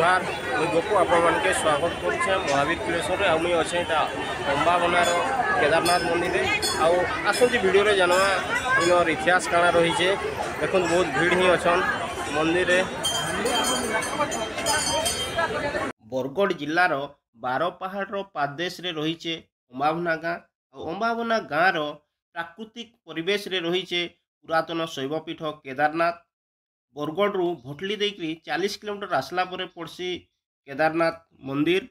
जुहार मुझे गोपू आपण के स्वागत कर महावीर क्लेश्वर आ मुई अच्छे अंबाबनार केदारनाथ मंदिर आसती वीडियो रे जानवा इनर इतिहास काଣା रही है। देखो बहुत भीड़ ही अच्छा मंदिर। बरगढ़ जिलार बारपहाड़ पादेश रे रही है अंबाबना गाँ। अंबाबना गाँव प्राकृतिक परिवेश रे रही है पुरातन शैवपीठ केदारनाथ। बरगढ़ भटली देकरी 40 किलोमीटर आसला परे पड़सी केदारनाथ मंदिर।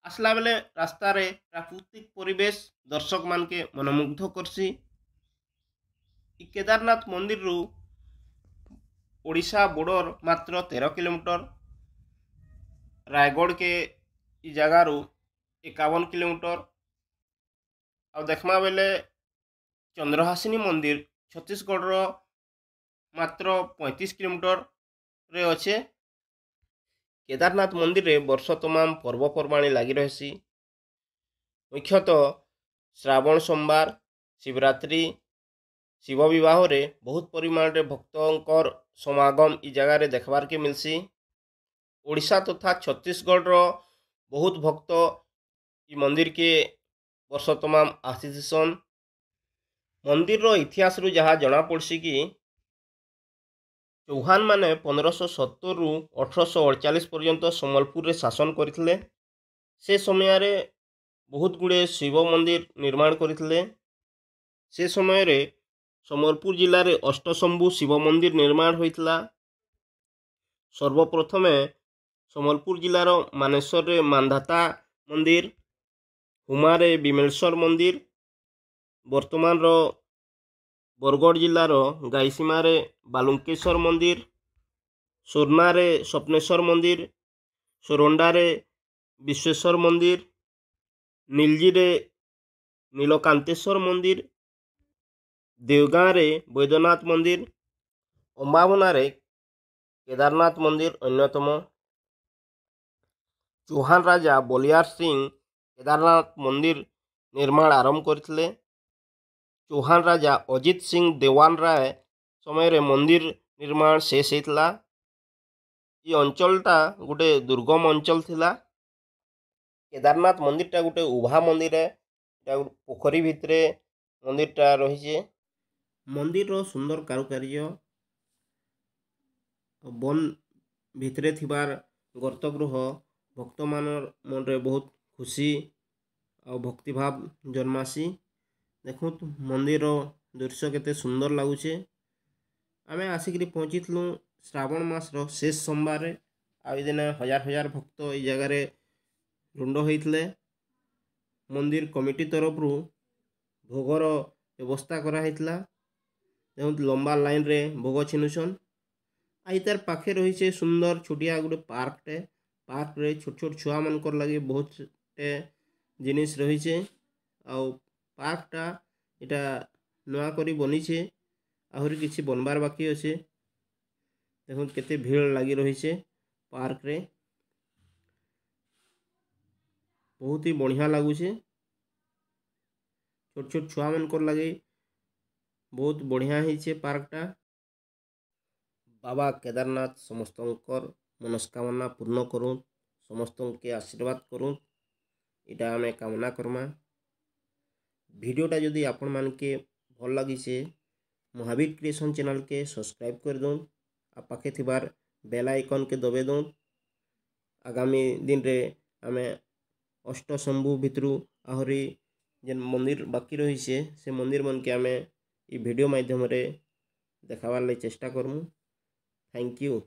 आसला बेले रास्ता रे प्राकृतिक परिवेश दर्शक मान के मनमुग्ध करसी। केदारनाथ मंदिर रु ओडिशा बॉर्डर मात्र 13 किलोमीटर, रायगढ़ के जगह रु 51 किलोमीटर। आ देखमा बेले चंद्रहासिनी मंदिर छत्तीसगढ़ मात्र 35 किलोमीटर रे अच्छे। केदारनाथ मंदिर रे वर्ष तमाम पर्वपर्वाणी लगी रही। मुख्यतः श्रावण सोमवार, शिवरात्रि, शिव विवाह रे बहुत परिमाण रे भक्तों समागम इ जगह रे देखबार के मिलसी। ओडिशा तथा छत्तीसगढ़ रो बहुत भक्त इ मंदिर के वर्ष तमाम आसीसन। मंदिर रो इतिहास रु जहाँ जना पड़सी कि चौहान माने 1570 रु 1848 पर्यंत सम्बलपुर रे शासन करथिले। से समय रे बहुत गुड़े शिव मंदिर निर्माण करथिले। से समय रे सम्बलपुर जिले रे अष्टशंभु शिव मंदिर निर्माण होइतला। सर्वप्रथमे सम्बलपुर जिलार मानेश्वर रे मानधाता मंदिर, हुमारे विमलेश्वर मंदिर, वर्तमान रो बरगढ़ जिलार गाईसीमा रे बालुंकेश्वर मंदिर, सोरना रे स्वप्नेश्वर मंदिर, सोरंडा रे विश्वेश्वर मंदिर, नीलजी रे नीलकांतेश्वर मंदिर, देवगाँ रे बैद्यनाथ मंदिर, अंबाबना रे केदारनाथ मंदिर अन्यतम। चौहान राजा बलियार सिंह केदारनाथ मंदिर निर्माण आरंभ करथिले। चौहान राजा अजित सिंह देवान राय समय रे मंदिर निर्माण शेष होता। ये अंचलटा गोटे दुर्गम अंचल थिला। केदारनाथ मंदिरटा गोटे उभा मंदिर है। पोखरी भितरे मंदिरटा रही है। मंदिर रो सुंदर कारुकार्य, वन भितरे थिबार गर्तगृह भक्त मानर मन रे बहुत खुशी और भक्तिभाव जन्मासी। देखो मंदिर दृश्य केते सुंदर लगुचे। आमे आसिक पहुँचीलु श्रावण मास रो शेष सोमवार। दिन हजार हजार भक्त ये जगह रे रुंड होइतले। मंदिर कमिटी तरफ रु भोगर व्यवस्था करा हितला। देखो लंबा लाइन रे भोग छिनुछन। आई तार पाखे रही छे सुंदर छोटिया गोटे पार्क टे। पार्क रे छोट छोट छुआ मनकर लगे बहुत जिनिस रही छे। आउ पार्कटा इटा नुआ करी बनी छे, आहरी किछि बनबार बाकी अच्छे। देखो केते भीड़ लगी रही छे पार्क रे, बहुत ही बढ़िया लगुचे। छोट छोट छुआ मनकर लगे बहुत बढ़िया ही छे पार्कटा। बाबा केदारनाथ समस्तंकर मनस्कामना पूर्ण करूँ, समस्त के आशीर्वाद करूँ, इटा आमे कामना करमा। वीडियोटा जदि आपण मान के भल लगी से महावीर क्रिएशन चैनल के सब्सक्राइब कर दो। आ पाखे थिबार बेल आइकन के दबे दो। आगामी दिन रे आमे अष्टशंभु भितरु आहरी जेन मंदिर बाकी रही से मंदिर मन के आमे इ वीडियो माध्यम रे देखावार ले चेष्टा करमु। Thank you.